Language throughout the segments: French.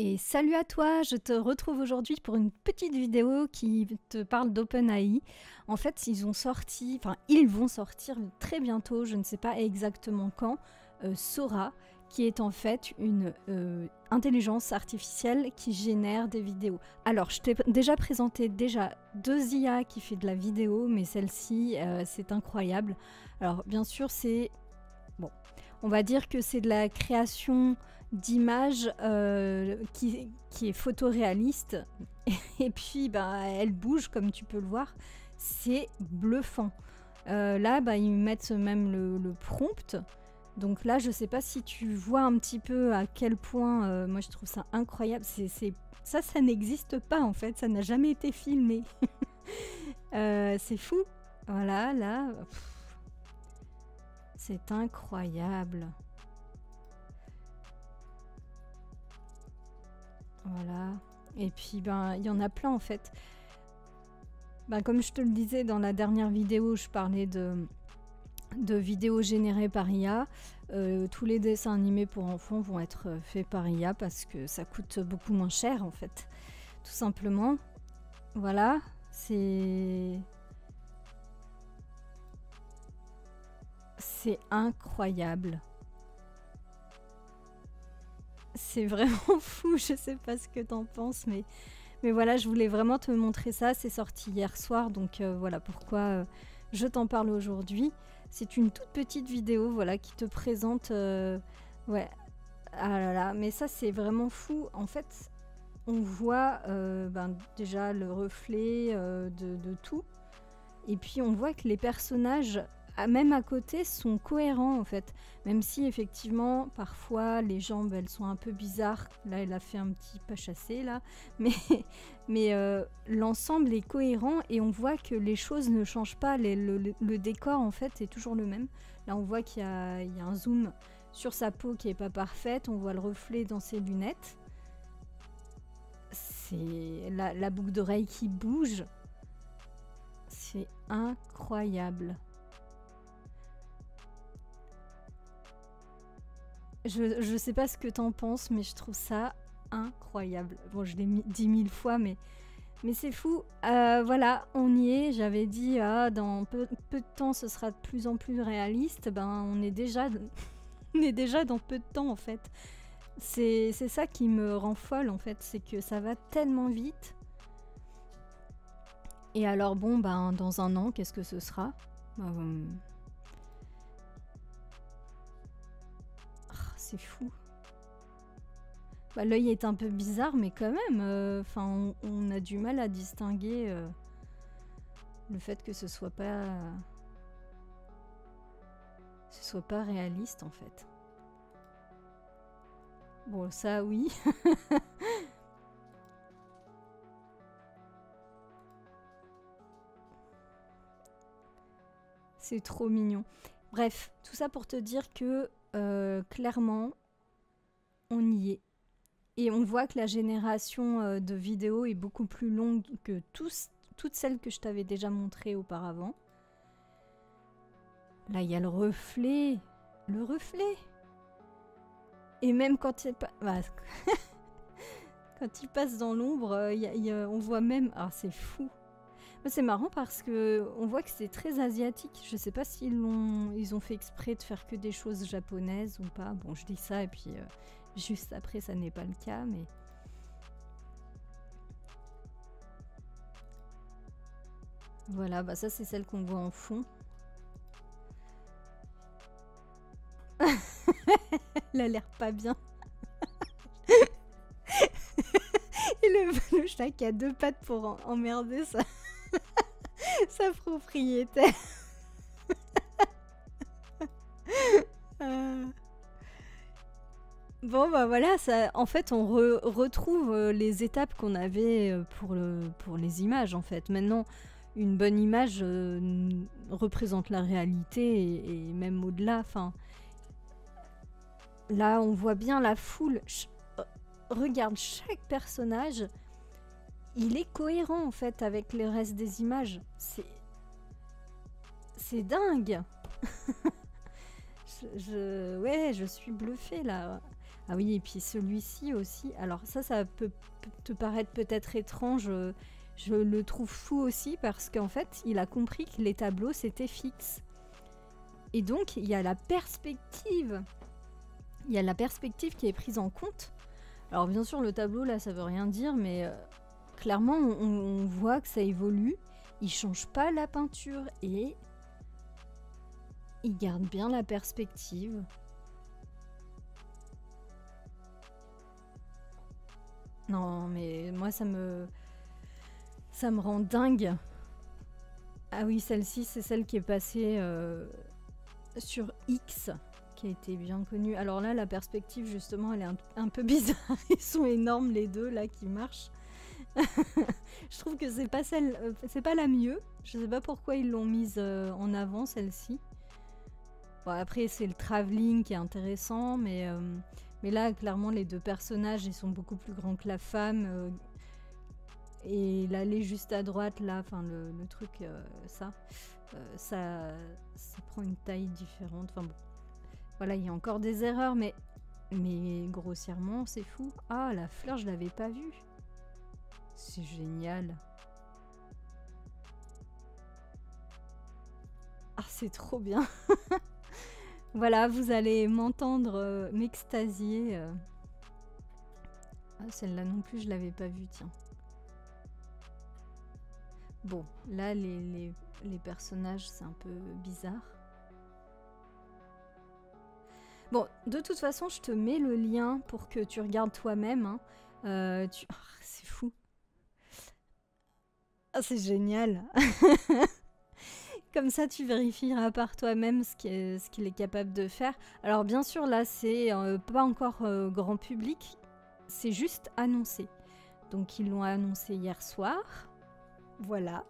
Et salut à toi, je te retrouve aujourd'hui pour une petite vidéo qui te parle d'OpenAI. En fait, ils vont sortir très bientôt, je ne sais pas exactement quand, Sora, qui est en fait une intelligence artificielle qui génère des vidéos. Alors, je t'ai déjà présenté deux IA qui fait de la vidéo, mais celle-ci, c'est incroyable. Alors, bien sûr, bon, on va dire que c'est de la création d'images qui est photoréaliste et puis elle bouge comme tu peux le voir, c'est bluffant. Là ils mettent même le prompt, donc là je sais pas si tu vois un petit peu à quel point moi je trouve ça incroyable. Ça n'existe pas en fait, ça n'a jamais été filmé. C'est fou. Voilà, là c'est incroyable. Voilà. Et puis, il y en a plein en fait. Comme je te le disais dans la dernière vidéo, je parlais de vidéos générées par IA. Tous les dessins animés pour enfants vont être faits par IA parce que ça coûte beaucoup moins cher en fait. Tout simplement. Voilà. C'est incroyable. C'est vraiment fou, je sais pas ce que t'en penses, mais voilà, je voulais vraiment te montrer ça. C'est sorti hier soir, donc voilà pourquoi je t'en parle aujourd'hui. C'est une toute petite vidéo, voilà, qui te présente... ouais, ah là là, mais ça c'est vraiment fou. En fait, on voit déjà le reflet de tout, et puis on voit que les personnages... même à côté, sont cohérents en fait. Même si effectivement, parfois, les jambes, elles sont un peu bizarres. Là, elle a fait un petit pas chassé, là. Mais l'ensemble est cohérent et on voit que les choses ne changent pas. Le décor, en fait, est toujours le même. Là, on voit qu'il y a un zoom sur sa peau qui est pas parfaite. On voit le reflet dans ses lunettes. C'est la boucle d'oreille qui bouge. C'est incroyable. Je sais pas ce que t'en penses, mais je trouve ça incroyable. Bon, je l'ai dit 1000 fois, mais c'est fou. Voilà, on y est. J'avais dit, dans peu de temps, ce sera de plus en plus réaliste. On est déjà dans peu de temps, en fait. C'est ça qui me rend folle, en fait. C'est que ça va tellement vite. Et alors, bon, dans un an, qu'est-ce que ce sera c'est fou. L'œil est un peu bizarre, mais quand même, on a du mal à distinguer le fait que ce soit pas réaliste en fait. Bon, ça oui. C'est trop mignon. Bref, tout ça pour te dire que clairement, on y est. Et on voit que la génération de vidéos est beaucoup plus longue que toutes celles que je t'avais déjà montrées auparavant. Là, il y a le reflet. Le reflet. Et même quand il quand il passe dans l'ombre, on voit même... Ah, c'est fou. C'est marrant parce que on voit que c'est très asiatique. Je sais pas s'ils ont fait exprès de faire que des choses japonaises ou pas. Bon, je dis ça et puis juste après, ça n'est pas le cas, mais... Voilà, ça c'est celle qu'on voit en fond. Elle a l'air pas bien. Et le chat qui a deux pattes pour emmerder sa propriétaire. Bon voilà, en fait on retrouve les étapes qu'on avait pour les images en fait. Maintenant, une bonne image représente la réalité et même au-delà. Là on voit bien la foule. Regarde, chaque personnage, il est cohérent en fait avec le reste des images. C'est dingue. Je suis bluffée là. Ah oui, et puis celui-ci aussi. Alors ça peut te paraître peut-être étrange. Je le trouve fou aussi parce qu'en fait, il a compris que les tableaux, c'était fixe. Et donc, il y a la perspective. Il y a la perspective qui est prise en compte. Alors bien sûr, le tableau, là, ça veut rien dire, mais clairement, on voit que ça évolue. Il change pas la peinture et il garde bien la perspective. Non, mais moi, ça me rend dingue. Ah oui, celle-ci, c'est celle qui est passée sur X, qui a été bien connue. Alors là, la perspective, justement, elle est un peu bizarre. Ils sont énormes, les deux, là, qui marchent. Je trouve que c'est pas la mieux. Je sais pas pourquoi ils l'ont mise en avant, celle-ci. Bon, après, c'est le travelling qui est intéressant, mais là, clairement, les deux personnages, ils sont beaucoup plus grands que la femme. Et l'allée juste à droite, là, enfin, le truc, ça prend une taille différente. Enfin bon, voilà, il y a encore des erreurs, mais grossièrement, c'est fou. Ah, la fleur, je l'avais pas vue. C'est génial. Ah, c'est trop bien. Voilà, vous allez m'entendre m'extasier. Ah, celle-là non plus, je l'avais pas vue, tiens. Bon, là, les personnages, c'est un peu bizarre. Bon, de toute façon, je te mets le lien pour que tu regardes toi-même. Hein. Oh, c'est fou. Ah, c'est génial. Comme ça, tu vérifieras par toi-même ce qu'il est capable de faire. Alors, bien sûr, là, c'est pas encore grand public. C'est juste annoncé. Donc, ils l'ont annoncé hier soir. Voilà.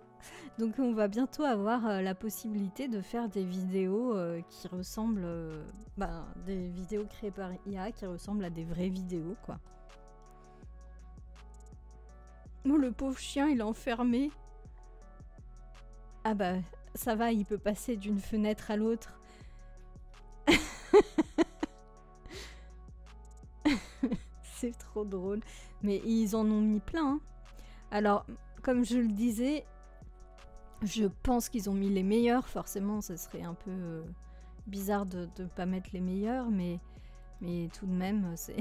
Donc, on va bientôt avoir la possibilité de faire des vidéos qui ressemblent... des vidéos créées par IA qui ressemblent à des vraies vidéos, quoi. Oh, le pauvre chien, il est enfermé. Ah bah... Ça va, il peut passer d'une fenêtre à l'autre. C'est trop drôle. Mais ils en ont mis plein. Hein. Alors, comme je le disais, je pense qu'ils ont mis les meilleurs. Forcément, ce serait un peu bizarre de ne pas mettre les meilleurs. Mais tout de même, c'est...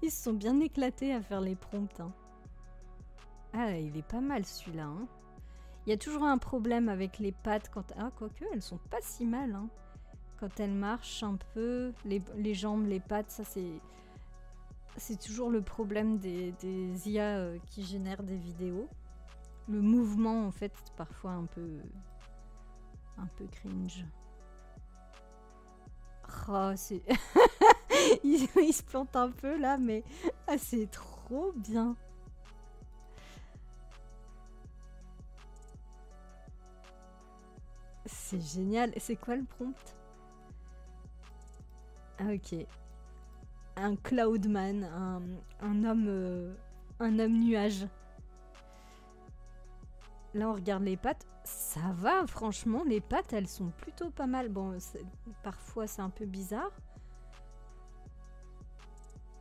Ils se sont bien éclatés à faire les prompts. Hein. Ah, il est pas mal celui-là. Hein. Il y a toujours un problème avec les pattes quand... Ah, quoique, elles sont pas si mal. Hein. Quand elles marchent un peu, les jambes, les pattes, ça c'est toujours le problème des IA qui génèrent des vidéos. Le mouvement, en fait, c'est parfois un peu cringe. Oh, c'est... il se plante un peu, là, mais... Ah, c'est trop bien. C'est génial. C'est quoi le prompt? Ah, ok. Un cloudman, un homme nuage. Là, on regarde les pattes. Ça va, franchement, les pattes, elles sont plutôt pas mal. Bon, parfois, c'est un peu bizarre.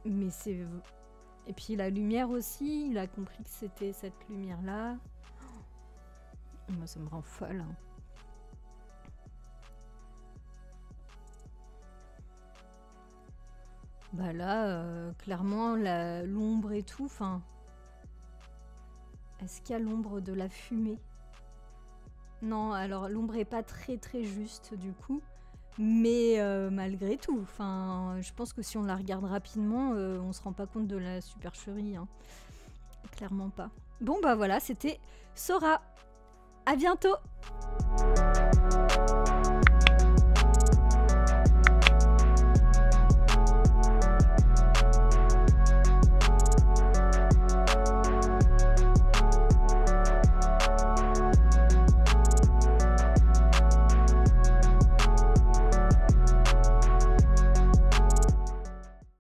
Mais c'est... Et puis, la lumière aussi, il a compris que c'était cette lumière-là. Oh, moi, ça me rend folle. Hein. Bah là, clairement, l'ombre et tout, enfin... Est-ce qu'il y a l'ombre de la fumée? Non, alors l'ombre est pas très très juste du coup, mais malgré tout, enfin, je pense que si on la regarde rapidement, on se rend pas compte de la supercherie, hein. Clairement pas. Bon bah voilà, c'était Sora. À bientôt.